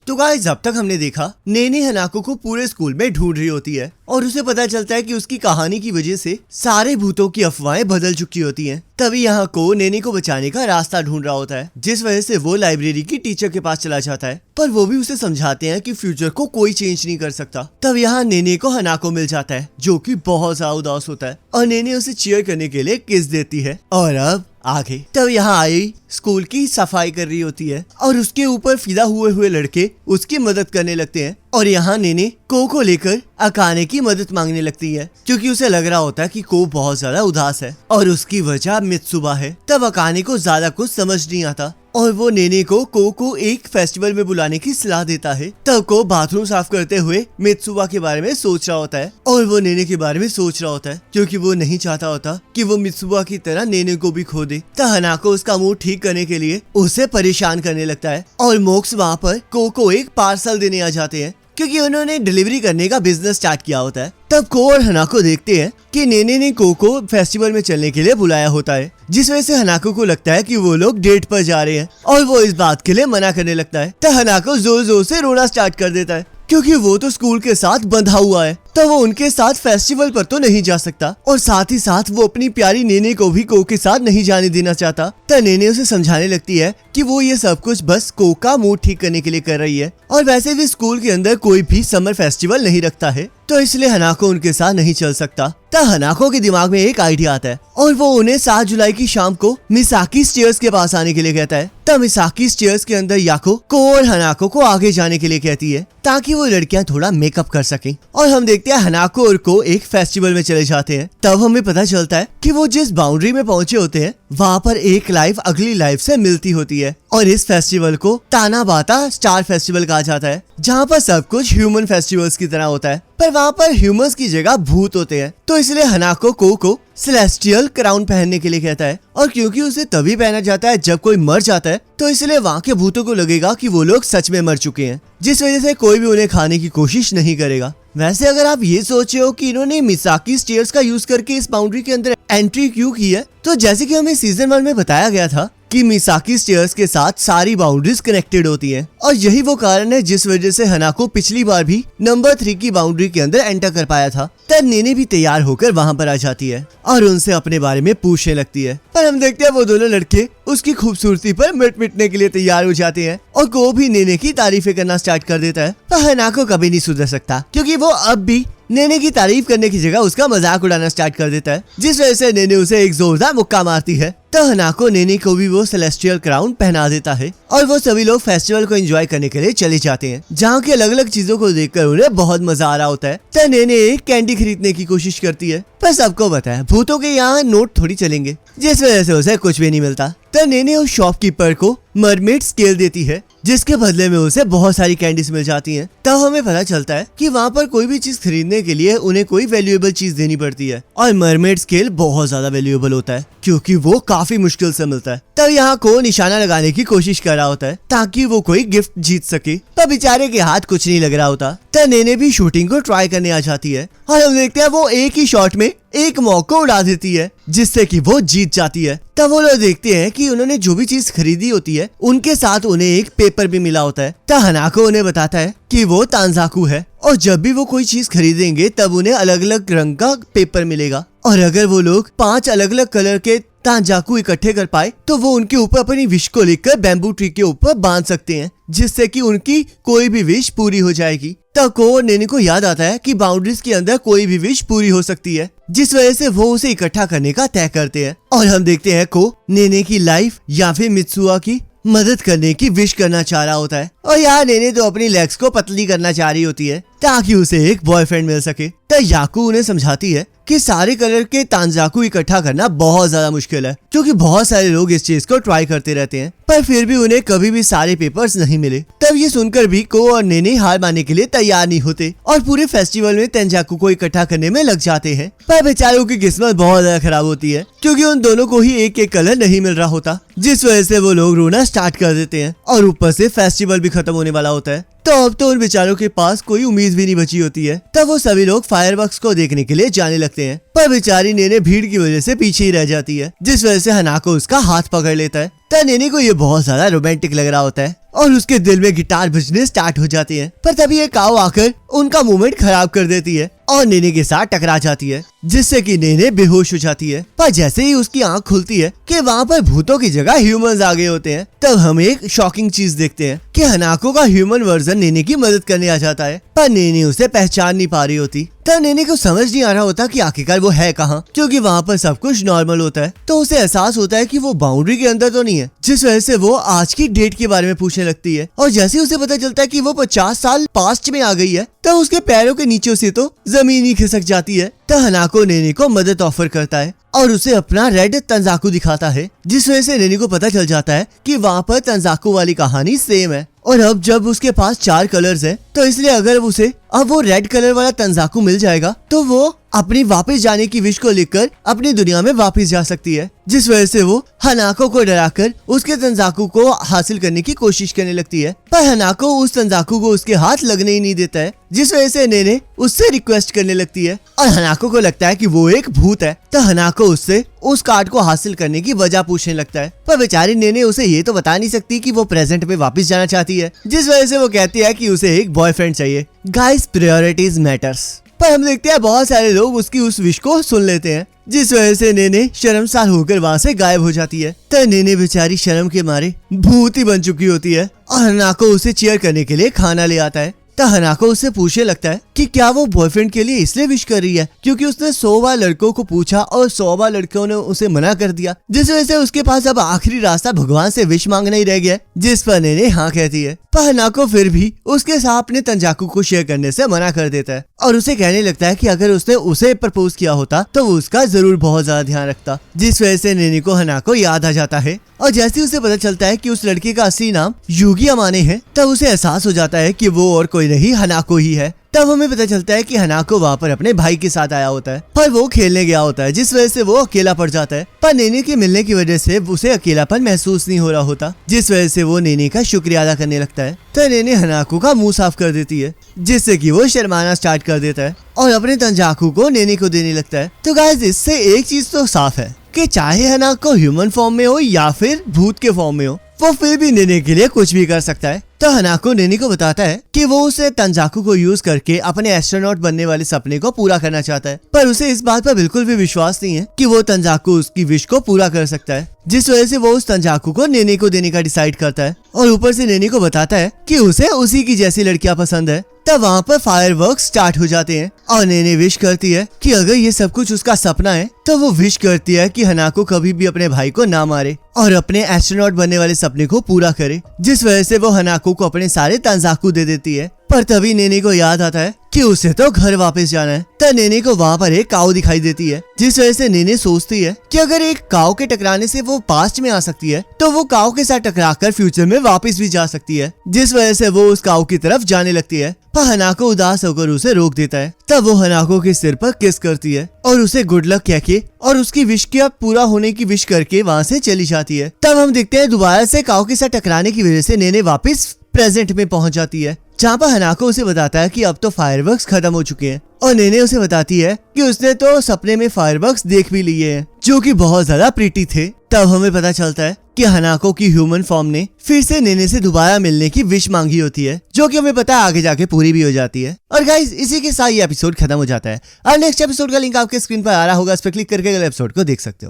तो गाइस अब तक हमने देखा नेने हनाको को पूरे स्कूल में ढूंढ रही होती है और उसे पता चलता है कि उसकी कहानी की वजह से सारे भूतों की अफवाहें बदल चुकी होती हैं। तभी यहाँ को नेने को बचाने का रास्ता ढूंढ रहा होता है, जिस वजह से वो लाइब्रेरी की टीचर के पास चला जाता है, पर वो भी उसे समझाते हैं कि फ्यूचर को कोई चेंज नहीं कर सकता। तब यहाँ नेने को हनाको मिल जाता है जो कि बहुत ज्यादा उदास होता है और नेने उसे चीयर करने के लिए किस देती है। और अब आगे तब यहाँ आई स्कूल की सफाई कर रही होती है और उसके ऊपर फिदा हुए लड़के उसकी मदद करने लगते हैं और यहाँ नेने को लेकर अकाने की मदद मांगने लगती है क्योंकि उसे लग रहा होता है कि को बहुत ज्यादा उदास है और उसकी वजह मित्सुबा है। तब अकाने को ज्यादा कुछ समझ नहीं आता और वो नेने को एक फेस्टिवल में बुलाने की सलाह देता है। तब को बाथरूम साफ करते हुए मित्सुबा के बारे में सोच रहा होता है और वो नेने के बारे में सोच रहा होता है क्योंकि वो नहीं चाहता होता कि वो मित्सुबा की तरह नेने को भी खो दे। तब हनाको उसका मूड ठीक करने के लिए उसे परेशान करने लगता है और मोक्स वहाँ पर को एक पार्सल देने आ जाते हैं क्योंकि उन्होंने डिलीवरी करने का बिजनेस स्टार्ट किया होता है। तब को और हनाको देखते हैं कि नेने ने को फेस्टिवल में चलने के लिए बुलाया होता है, जिस वजह से हनाको को लगता है कि वो लोग डेट पर जा रहे हैं और वो इस बात के लिए मना करने लगता है। तब हनाको जोर जोर से रोना स्टार्ट कर देता है क्योंकि वो तो स्कूल के साथ बंधा हुआ है, तो वो उनके साथ फेस्टिवल पर तो नहीं जा सकता और साथ ही साथ वो अपनी प्यारी नेने को भी को के साथ नहीं जाने देना चाहता। तो नेने उसे समझाने लगती है कि वो ये सब कुछ बस को का मूड ठीक करने के लिए कर रही है और वैसे भी स्कूल के अंदर कोई भी समर फेस्टिवल नहीं रखता है, तो इसलिए हनाको उनके साथ नहीं चल सकता। तब हनाको के दिमाग में एक आइडिया आता है और वो उन्हें 7 जुलाई की शाम को मिसाकी स्टेयर्स के पास आने के लिए कहता है। तब मिसाकी स्टेयर्स के अंदर याको को और हनाको को आगे जाने के लिए कहती है ताकि वो लड़कियां थोड़ा मेकअप कर सकें और हम देखते हैं हनाको और को एक फेस्टिवल में चले जाते हैं। तब हमें पता चलता है कि वो जिस बाउंड्री में पहुंचे होते हैं वहाँ पर एक लाइफ अगली लाइफ से मिलती होती है और इस फेस्टिवल को तानाबाता स्टार फेस्टिवल कहा जाता है, जहाँ पर सब कुछ ह्यूमन फेस्टिवल्स की तरह होता है पर वहाँ पर ह्यूमंस की जगह भूत होते हैं। तो इसलिए हनाको को सेलेस्टियल क्राउन पहनने के लिए कहता है और क्योंकि उसे तभी पहना जाता है जब कोई मर जाता है, तो इसलिए वहाँ के भूतों को लगेगा कि वो लोग सच में मर चुके हैं, जिस वजह से कोई भी उन्हें खाने की कोशिश नहीं करेगा। वैसे अगर आप ये सोचे हो कि इन्होंने मिसाकी स्टेयर्स का यूज करके इस बाउंड्री के अंदर एंट्री क्यों की है, तो जैसे कि हमें सीजन 1 में बताया गया था कि मिसाकी स्टेयर्स के साथ सारी बाउंड्रीज कनेक्टेड होती हैं और यही वो कारण है जिस वजह से हनाको पिछली बार भी नंबर 3 की बाउंड्री के अंदर एंटर कर पाया था। तब नेने भी तैयार होकर वहाँ पर आ जाती है और उनसे अपने बारे में पूछने लगती है, पर हम देखते हैं वो दोनों लड़के उसकी खूबसूरती पर मिटने के लिए तैयार हो जाते हैं और को भी नेने की तारीफें करना स्टार्ट कर देता है। पर हनाको कभी नहीं सुधर सकता क्योंकि वो अब भी नेने की तारीफ करने की जगह उसका मजाक उड़ाना स्टार्ट कर देता है, जिस वजह से नेने उसे एक जोरदार मुक्का मारती है। तो हनाको नेने को भी वो सेलेस्टियल क्राउन पहना देता है और वो सभी लोग फेस्टिवल को एंजॉय करने के लिए चले जाते हैं, जहाँ की अलग अलग चीजों को देखकर उन्हें बहुत मजा आ रहा होता है। तो नेने एक कैंडी खरीदने की कोशिश करती है, पर सबको पता है भूतों के यहाँ नोट थोड़ी चलेंगे, जिस वजह से उसे कुछ भी नहीं मिलता। तो नेने उस शॉपकीपर को मरमेड स्केल देती है, जिसके बदले में उसे बहुत सारी कैंडीज मिल जाती हैं। तब हमें पता चलता है कि वहाँ पर कोई भी चीज खरीदने के लिए उन्हें कोई वैल्यूएबल चीज देनी पड़ती है और मरमेड स्केल बहुत ज्यादा वैल्यूएबल होता है क्योंकि वो काफी मुश्किल से मिलता है। तब यहाँ को निशाना लगाने की कोशिश कर रहा होता है ताकि वो कोई गिफ्ट जीत सके, पर बेचारे के हाथ कुछ नहीं लग रहा होता। तब नेने भी शूटिंग को ट्राई करने आ जाती है और हम देखते हैं वो एक ही शॉट में एक मॉक को उड़ा देती है, जिससे कि वो जीत जाती है। तब वो लोग देखते हैं कि उन्होंने जो भी चीज खरीदी होती है उनके साथ उन्हें एक पेपर भी मिला होता है। तब हनाको उन्हें बताता है कि वो तांजाकू है और जब भी वो कोई चीज खरीदेंगे तब उन्हें अलग अलग रंग का पेपर मिलेगा और अगर वो लोग 5 अलग अलग कलर के तांजाकू इकट्ठे कर पाए तो वो उनके ऊपर अपनी विश को लिखकर बैम्बू ट्री के ऊपर बांध सकते हैं, जिससे कि उनकी कोई भी विश पूरी हो जाएगी। तब को और नेने को याद आता है कि बाउंड्रीज के अंदर कोई भी विश पूरी हो सकती है, जिस वजह से वो उसे इकट्ठा करने का तय करते हैं और हम देखते हैं को नेने की लाइफ या फिर मित्सुआ की मदद करने की विश करना चाह रहा होता है और यहाँ नेने तो अपनी लेग्स को पतली करना चाह रही होती है ताकि उसे एक बॉयफ्रेंड मिल सके। तब याकू उन्हें समझाती है कि सारे कलर के तांजाकू इकट्ठा करना बहुत ज्यादा मुश्किल है क्योंकि बहुत सारे लोग इस चीज को ट्राई करते रहते हैं, पर फिर भी उन्हें कभी भी सारे पेपर्स नहीं मिले। तब ये सुनकर भी को और नेने हार मानने के लिए तैयार नहीं होते और पूरे फेस्टिवल में तांजाकू को इकट्ठा करने में लग जाते हैं, पर बेचारों की किस्मत बहुत ज्यादा खराब होती है क्योंकि उन दोनों को ही एक एक कलर नहीं मिल रहा होता, जिस वजह से वो लोग रोना स्टार्ट कर देते हैं और ऊपर से फेस्टिवल भी खत्म होने वाला होता है। तो अब तो उन बेचारों के पास कोई उम्मीद भी नहीं बची होती है। तब वो सभी लोग फायरवर्क्स को देखने के लिए जाने लगते हैं, पर बेचारी नेने भीड़ की वजह से पीछे ही रह जाती है, जिस वजह से हनाको उसका हाथ पकड़ लेता है। तब नेने को ये बहुत ज्यादा रोमांटिक लग रहा होता है और उसके दिल में गिटार बजने स्टार्ट हो जाते हैं। पर तभी एक काऊ आकर उनका मूवमेंट खराब कर देती है और नेने के साथ टकरा जाती है, जिससे कि नेने बेहोश हो जाती है। पर जैसे ही उसकी आंख खुलती है कि वहाँ पर भूतों की जगह ह्यूमंस आ गए होते हैं, तब हम एक शॉकिंग चीज देखते हैं कि हनाको का ह्यूमन वर्जन नेने की मदद करने आ जाता है। पर नेने उसे पहचान नहीं पा रही होती। तब नेने को समझ नहीं आ रहा होता कि आखिरकार वो है कहाँ, क्योंकि वहाँ पर सब कुछ नॉर्मल होता है। तो उसे एहसास होता है कि वो बाउंड्री के अंदर तो नहीं है, जिस वजह से वो आज की डेट के बारे में पूछने लगती है। और जैसे ही उसे पता चलता है कि वो 50 साल पास्ट में आ गई है, तो उसके पैरों के नीचे से तो जमीन ही खिसक जाती है। तो हनाको नेने को मदद ऑफर करता है और उसे अपना रेड तंजाकू दिखाता है, जिस वजह से नेने को पता चल जाता है कि वहाँ पर तंजाकू वाली कहानी सेम है। और अब जब उसके पास 4 कलर्स है, तो इसलिए अगर उसे अब वो रेड कलर वाला तंजाकू मिल जाएगा, तो वो अपनी वापस जाने की विश को लेकर अपनी दुनिया में वापस जा सकती है। जिस वजह से वो हनाको को डराकर उसके तंजाकू को हासिल करने की कोशिश करने लगती है। पर हनाको उस तंजाकू को उसके हाथ लगने ही नहीं देता है, जिस वजह से नेने उससे रिक्वेस्ट करने लगती है। और हनाको को लगता है कि वो एक भूत है, तो हनाको उससे उस कार्ड को हासिल करने की वजह पूछने लगता है। पर बेचारी नेने उसे ये तो बता नहीं सकती कि वो प्रेजेंट में वापस जाना चाहती है, जिस वजह से वो कहती है कि उसे एक बॉयफ्रेंड चाहिए। Guys, priorities matters. पर हम देखते हैं बहुत सारे लोग उसकी उस विश को सुन लेते हैं, जिस वजह से नेने शर्मसार होकर वहाँ से गायब हो जाती है। तो नेने बेचारी शर्म के मारे भूत ही बन चुकी होती है और हनाको उसे चीयर करने के लिए खाना ले आता है। तो हनाको उससे पूछने लगता है कि क्या वो बॉयफ्रेंड के लिए इसलिए विश कर रही है क्योंकि उसने 100 बार लड़कों को पूछा और 100 बार लड़कों ने उसे मना कर दिया, जिस वजह से उसके पास अब आखिरी रास्ता भगवान से विश मांगना ही रह गया, जिस पर नेने हाँ कहती है। पर हनाको फिर भी उसके साथ अपने तंजाकू को शेयर करने से मना कर देता है और उसे कहने लगता है कि अगर उसने उसे प्रपोज किया होता तो वो उसका जरूर बहुत ज्यादा ध्यान रखता, जिस वजह से नेने को हनाको याद आ जाता है। और जैसे उसे पता चलता है कि उस लड़के का असली नाम युगी अमाने है, तब उसे एहसास हो जाता है कि वो और कोई नहीं हनाको ही है। तब हमें पता चलता है कि हनाको वहाँ पर अपने भाई के साथ आया होता है, पर वो खेलने गया होता है, जिस वजह से वो अकेला पड़ जाता है। पर नेने के मिलने की वजह से उसे अकेलापन महसूस नहीं हो रहा होता, जिस वजह से वो नेने का शुक्रिया अदा करने लगता है। तो नेने हनाको का मुंह साफ कर देती है, जिससे कि वो शर्माना स्टार्ट कर देता है और अपने तंजाकू को नेने को देने लगता है। तो गाइस, इससे एक चीज तो साफ है कि चाहे हनाको ह्यूमन फॉर्म में हो या फिर भूत के फॉर्म में हो, वो फिर भी नेने के लिए कुछ भी कर सकता है। तो हनाको नेने को बताता है कि वो उसे तंजाकू को यूज करके अपने एस्ट्रोनॉट बनने वाले सपने को पूरा करना चाहता है, पर उसे इस बात पर बिल्कुल भी विश्वास नहीं है कि वो तंजाकू उसकी विश को पूरा कर सकता है, जिस वजह से वो उस तंजाकू को नेने को देने का डिसाइड करता है। और ऊपर से नेने को बताता है कि उसे उसी की जैसी लड़कियां पसंद है। तब वहाँ पर फायरवर्क्स स्टार्ट हो जाते हैं और नेने विश करती है कि अगर ये सब कुछ उसका सपना है, तो वो विश करती है कि हनाको कभी भी अपने भाई को ना मारे और अपने एस्ट्रोनॉट बनने वाले सपने को पूरा करे, जिस वजह से वो हनाको को अपने सारे तंजाकू दे देती है। पर तभी नेने को याद आता है कि उसे तो घर वापस जाना है। तो नेने को वहाँ पर एक काऊ दिखाई देती है, जिस वजह से नेने सोचती है कि अगर एक काऊ के टकराने से वो पास्ट में आ सकती है, तो वो काऊ के साथ टकराकर फ्यूचर में वापस भी जा सकती है, जिस वजह से वो उस काऊ की तरफ जाने लगती है। पर हनाको उदास होकर उसे रोक देता है। तब वो हनाको के सिर पर किस करती है और उसे गुड लक कह के और उसकी विश के पूरा होने की विश करके वहाँ से चली जाती है। तब हम देखते हैं दोबारा से काऊ के साथ टकराने की वजह से नेने वापस प्रेजेंट में पहुंच जाती है, जहाँ पर हनाको उसे बताता है कि अब तो फायरवर्क्स खत्म हो चुके हैं और नेने उसे बताती है कि उसने तो सपने में फायरवर्क्स देख भी लिए हैं, जो कि बहुत ज्यादा प्रीटी थे। तब हमें पता चलता है कि हनाको की ह्यूमन फॉर्म ने फिर से नेने से दोबारा मिलने की विश मांगी होती है, जो कि हमें पता है आगे जाके पूरी भी हो जाती है। और गाइस, इसी के साथ ये एपिसोड खत्म हो जाता है और नेक्स्ट एपिसोड का लिंक आपके स्क्रीन पर आ रहा होगा, उस पर क्लिक करके अगले एपिसोड को देख सकते हो।